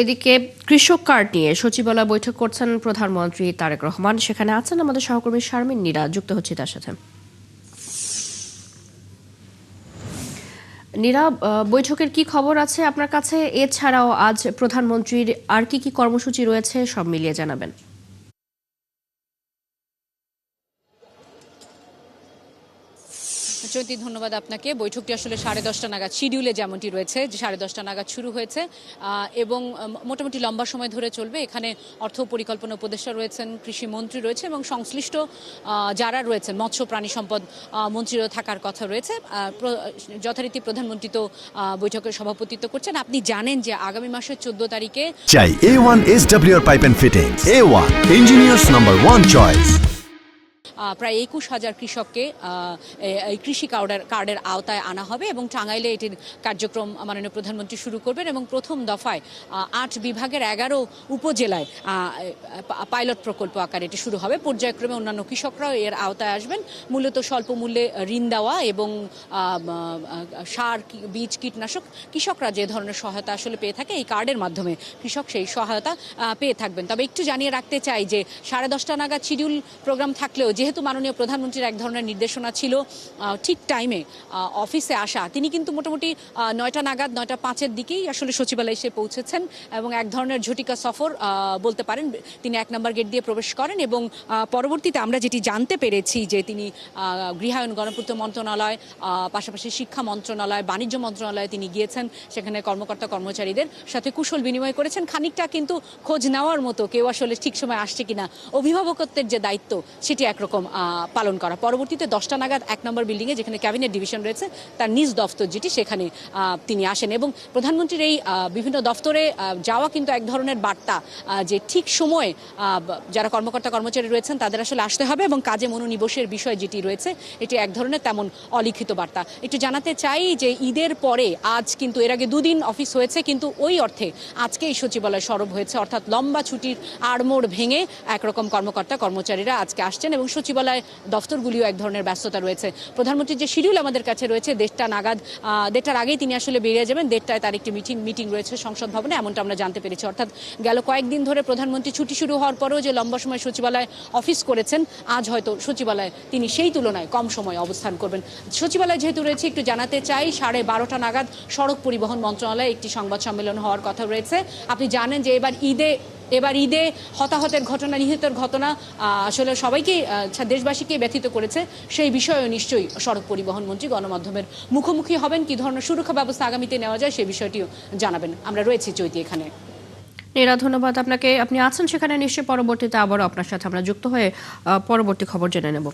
এদিকে কৃষক কার্ড নিয়ে সচিবালয় বৈঠক করছেন প্রধানমন্ত্রী তারেক রহমান। সেখানে আছেন আমাদের সহকর্মী শারমিন নীরা, যুক্ত হচ্ছে তার সাথে। নীরা, বৈঠকের কি খবর আছে আপনার কাছে? এছাড়াও আজ প্রধানমন্ত্রীর আর কি কর্মসূচি রয়েছে, সব মিলিয়ে জানাবেন। চৈতি, ধন্যবাদ আপনাকে। বৈঠকটি আসলে 10:30 নাগাদ শিডিউলে যেমনটি রয়েছে, যে 10:30 নাগাদ শুরু হয়েছে এবং মোটামুটি লম্বা সময় ধরে চলবে। এখানে অর্থ পরিকল্পনা উপদেষ্টা রয়েছেন, কৃষি মন্ত্রী রয়েছে এবং সংশ্লিষ্ট যারা রয়েছেন মৎস্য প্রাণী সম্পদ মন্ত্রীরও থাকার কথা রয়েছে। যথারীতি প্রধানমন্ত্রী তো বৈঠকের সভাপতিত্ব করছেন। আপনি জানেন যে আগামী মাসের 14 তারিখে চাই A1 SWR Pipe and Fittings, A1 Engineers number 1 choice। প্রায় 21,000 কৃষককে এই কৃষি কার্ডের আওতায় আনা হবে এবং টাঙ্গাইলে এটির কার্যক্রম মাননীয় প্রধানমন্ত্রী শুরু করবেন এবং প্রথম দফায় 8 বিভাগের 11 উপজেলায় পাইলট প্রকল্প আকারে এটি শুরু হবে। পর্যায়ক্রমে অন্যান্য কৃষকরাও এর আওতায় আসবেন। মূলত স্বল্প মূল্যে ঋণ দেওয়া এবং সার, বীজ, কীটনাশক কৃষকরা যে ধরনের সহায়তা আসলে পেয়ে থাকে, এই কার্ডের মাধ্যমে কৃষক সেই সহায়তা পেয়ে থাকবেন। তবে একটু জানিয়ে রাখতে চাই যে 10:30 নাগাদ শিডিউল প্রোগ্রাম থাকলেও যেহেতু মাননীয় প্রধানমন্ত্রীর এক ধরনের নির্দেশনা ছিল ঠিক টাইমে অফিসে আসা, তিনি কিন্তু মোটামুটি 9টা নাগাদ 9:05 দিকেই আসলে সচিবালয়ে এসে পৌঁছেছেন এবং এক ধরনের ঝটিকা সফর বলতে পারেন। তিনি 1 নম্বর গেট দিয়ে প্রবেশ করেন এবং পরবর্তীতে আমরা যেটি জানতে পেরেছি যে তিনি গৃহায়ন গণপূর্ত মন্ত্রণালয়, পাশাপাশি শিক্ষা মন্ত্রণালয়, বাণিজ্য মন্ত্রণালয়ে তিনি গিয়েছেন। সেখানে কর্মকর্তা কর্মচারীদের সাথে কুশল বিনিময় করেছেন। খানিকটা কিন্তু খোঁজ নেওয়ার মতো কেউ আসলে ঠিক সময় আসছে কিনা, অভিভাবকত্বের যে দায়িত্ব সেটি একরকম পালন করা। পরবর্তীতে 10টা নাগাদ 1 নম্বর বিল্ডিংয়ে, যেখানে ক্যাবিনেট ডিভিশন রয়েছে, তার নিজ দফতর যেটি, সেখানে তিনি আসেন এবং প্রধানমন্ত্রীর এই বিভিন্ন দফতরে যাওয়া কিন্তু এক ধরনের বার্তা যে ঠিক সময়ে যারা কর্মকর্তা কর্মচারী রয়েছেন তাদের আসলে আসতে হবে এবং কাজে মনোনিবেশের বিষয় যেটি রয়েছে, এটি এক ধরনের তেমন অলিখিত বার্তা। একটু জানাতে চাই যে ঈদের পরে আজ কিন্তু, এর আগে 2 দিন অফিস হয়েছে, কিন্তু ওই অর্থে আজকে এই সচিবালয় সরব হয়েছে, অর্থাৎ লম্বা ছুটির আড়মোড় ভেঙে একরকম কর্মকর্তা কর্মচারীরা আজকে আসছেন এবং সচিবালয় দফতরগুলিও এক ধরনের ব্যস্ততা রয়েছে। প্রধানমন্ত্রীর যে শিডিউল আমাদের কাছে রয়েছে 1:30 নাগাদ, 1:30টার আগেই তিনি আসলে বেরিয়ে যাবেন। 1:30টায় তার একটি মিটিং রয়েছে সংসদ ভবনে, এমনটা আমরা জানতে পেরেছি। অর্থাৎ গেল কয়েকদিন ধরে প্রধানমন্ত্রী ছুটি শুরু হওয়ার পরেও যে লম্বা সময় সচিবালয় অফিস করেছেন, আজ হয়তো সচিবালয়ে তিনি সেই তুলনায় কম সময় অবস্থান করবেন। সচিবালয় যেহেতু রয়েছে, একটু জানাতে চাই 12:30 নাগাদ সড়ক পরিবহন মন্ত্রণালয়ে একটি সংবাদ সম্মেলন হওয়ার কথা রয়েছে। আপনি জানেন যে এবার ঈদে হতাহতের ঘটনা, নিহতের ঘটনা আসলে সবাইকে, দেশবাসীকে ব্যথিত করেছে। সেই বিষয়েও নিশ্চয়ই সড়ক পরিবহন মন্ত্রী গণমাধ্যমের মুখোমুখি হবেন। কি ধরনের সুরক্ষা ব্যবস্থা আগামীতে নেওয়া যায় সেই বিষয়টিও জানাবেন। আমরা রয়েছি চৈতি এখানে। নীরা, ধন্যবাদ আপনাকে। আপনি আছেন সেখানে, নিশ্চয়ই পরবর্তীতে আবারও আপনার সাথে আমরা যুক্ত হয়ে পরবর্তী খবর জেনে নেব।